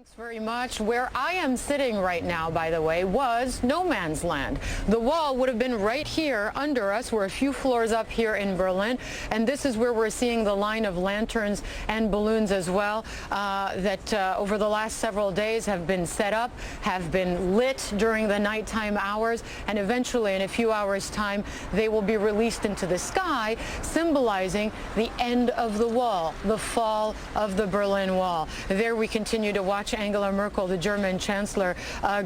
Thanks very much. Where I am sitting right now, by the way, was no man's land. The wall would have been right here under us. We're a few floors up here in Berlin, and this is where we're seeing the line of lanterns and balloons as well that over the last several days have been set up, have been lit during the nighttime hours, and eventually in a few hours' time they will be released into the sky, symbolizing the end of the wall, the fall of the Berlin Wall. There we continue to watch Angela Merkel, the German Chancellor,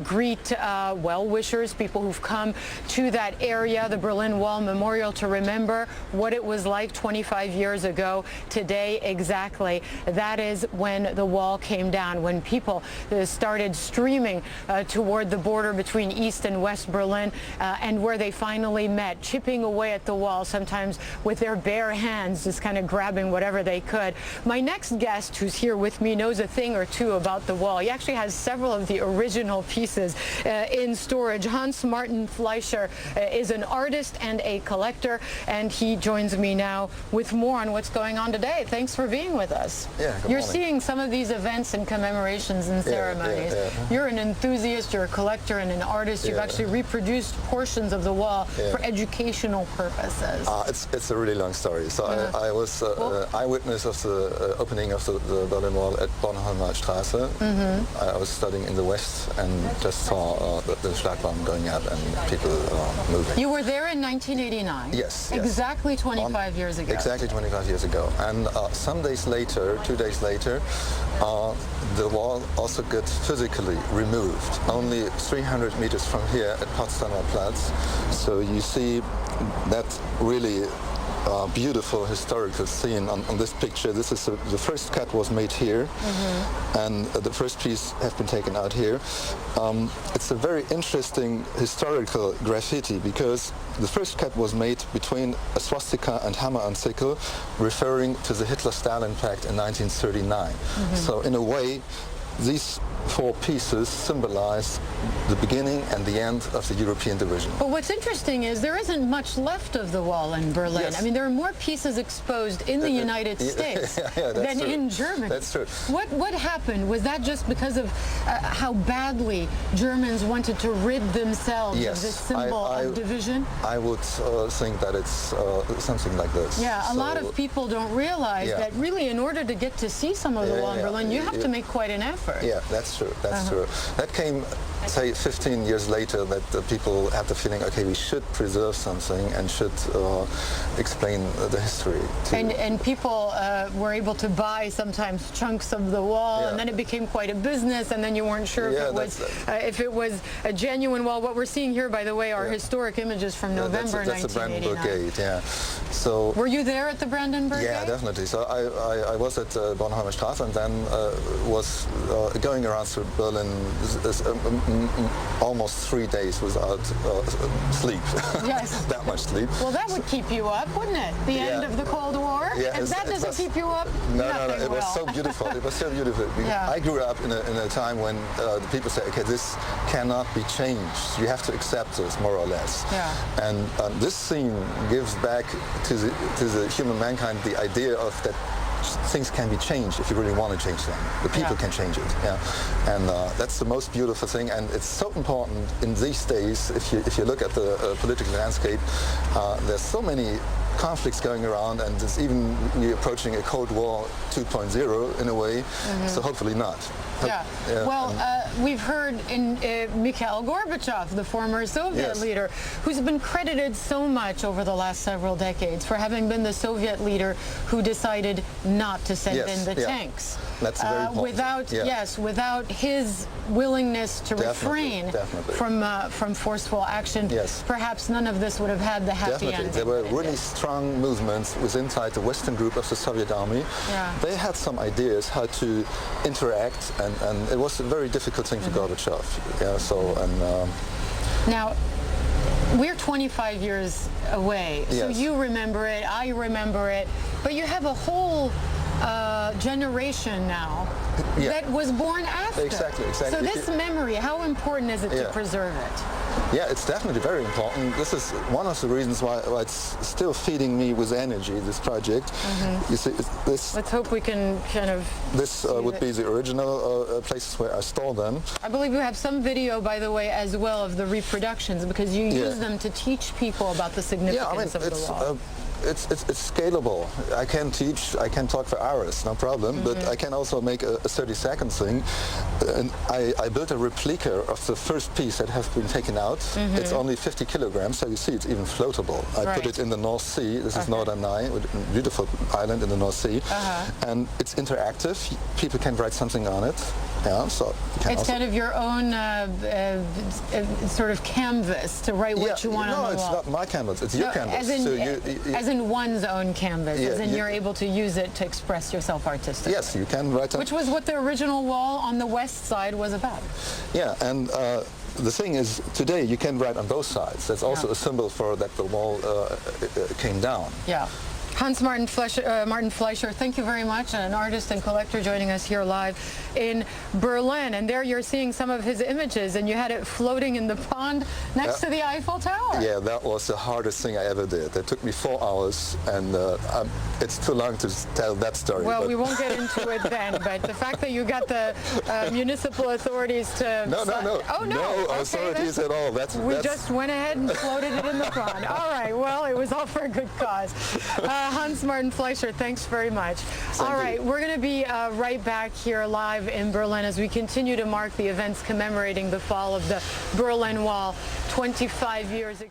greet well-wishers, people who've come to that area, the Berlin Wall Memorial, to remember what it was like 25 years ago today exactly. That is when the wall came down, when people started streaming toward the border between East and West Berlin, and where they finally met, chipping away at the wall, sometimes with their bare hands, just kind of grabbing whatever they could. My next guest, who's here with me, knows a thing or two about the wall. He actually has several of the original pieces in storage. Hans Martin Fleischer is an artist and a collector, and he joins me now with more on what's going on today. Thanks for being with us. Yeah, good You're morning. seeing some of these events and commemorations and ceremonies. Yeah. You're an enthusiast, you're a collector and an artist. You've actually reproduced portions of the wall for educational purposes. It's a really long story. So I was eyewitness of the opening of the Berlin Wall at Bornholmer Straße. I was studying in the West and just saw the Schlagbaum going up and people moving. You were there in 1989? Yes. Exactly 25 years ago. Exactly 25 years ago. And some days later, 2 days later, the wall also got physically removed, only 300 meters from here at Potsdamer Platz. So you see that really beautiful historical scene on this picture. This is the first cut was made here, and the first piece has been taken out here. It's a very interesting historical graffiti because the first cut was made between a swastika and hammer and sickle, referring to the Hitler-Stalin Pact in 1939. So in a way, these four pieces symbolize the beginning and the end of the European division. But what's interesting is there isn't much left of the wall in Berlin. Yes. I mean, there are more pieces exposed in the United States than true. in Germany. That's true. What happened? Was that just because of how badly Germans wanted to rid themselves of this symbol of division? I would think that it's something like this. Yeah, a lot of people don't realize that really in order to get to see some of the wall in Berlin, you have to make quite an effort. Yeah, that's true. That's true. That came, say, 15 years later, that people had the feeling, okay, we should preserve something and should explain the history. And people were able to buy sometimes chunks of the wall, and then it became quite a business, and then you weren't sure if it was a genuine wall. What we're seeing here, by the way, are historic images from November 1989. That's the Brandenburg Gate, So, were you there at the Brandenburg Gate? Yeah, definitely. So I was at Bornholmer Straße and then was going around through Berlin almost 3 days without sleep. Yes. That much sleep. Well, that would keep you up, wouldn't it? The end of the Cold War? Yeah, if that doesn't keep you up, no, it was so beautiful. It was so beautiful. I grew up in a time when the people said, okay, this cannot be changed. You have to accept this, more or less. And this scene gives back to the human mankind the idea of that things can be changed if you really want to change them. The people can change it. And that's the most beautiful thing. And it's so important in these days. If you look at the political landscape, there's so many conflicts going around, and it's even we're approaching a Cold War 2.0 in a way. So hopefully not. Well, we've heard in Mikhail Gorbachev, the former Soviet leader, who's been credited so much over the last several decades for having been the Soviet leader who decided not to send in the tanks. That's very important. Without his willingness to refrain from forceful action, perhaps none of this would have had the happy ending. There were really strong movements inside the Western group of the Soviet army. They had some ideas how to interact, and it was a very difficult thing for Gorbachev. Now, we're 25 years away, so you remember it, I remember it, but you have a whole generation now that was born after. Exactly. So this memory, how important is it to preserve it? Yeah, it's definitely very important. This is one of the reasons why it's still feeding me with energy, this project. You see, Let's hope we can kind of... this would be the original places where I store them. I believe you have some video, by the way, as well of the reproductions, because you use them to teach people about the significance of the wall. It's scalable. I can teach, I can talk for hours, no problem, but I can also make a 30-second thing. And I built a replica of the first piece that has been taken out. It's only 50 kilograms, so you see it's even floatable. I put it in the North Sea. This is Norderney, a beautiful island in the North Sea. And it's interactive. People can write something on it. Yeah, so it's kind of your own sort of canvas to write what you want on the wall. No, it's not my canvas. It's your canvas. As in one's own canvas, as in you're able to use it to express yourself artistically. Yes, you can write. Which was what the original wall on the west side was about. Yeah, and the thing is, today you can write on both sides. That's also a symbol for that the wall came down. Yeah. Hans-Martin Fleischer, thank you very much, an artist and collector joining us here live in Berlin. And there you're seeing some of his images, and you had it floating in the pond next to the Eiffel Tower. Yeah, that was the hardest thing I ever did. It took me 4 hours, and it's too long to tell that story. Well, we won't get into it then, but the fact that you got the municipal authorities to... No. Oh, no. No authorities at all. We just went ahead and floated it in the pond. All right, well, it was all for a good cause. Hans-Martin Fleischer, thanks very much. All right, we're going to be right back here live in Berlin as we continue to mark the events commemorating the fall of the Berlin Wall 25 years ago.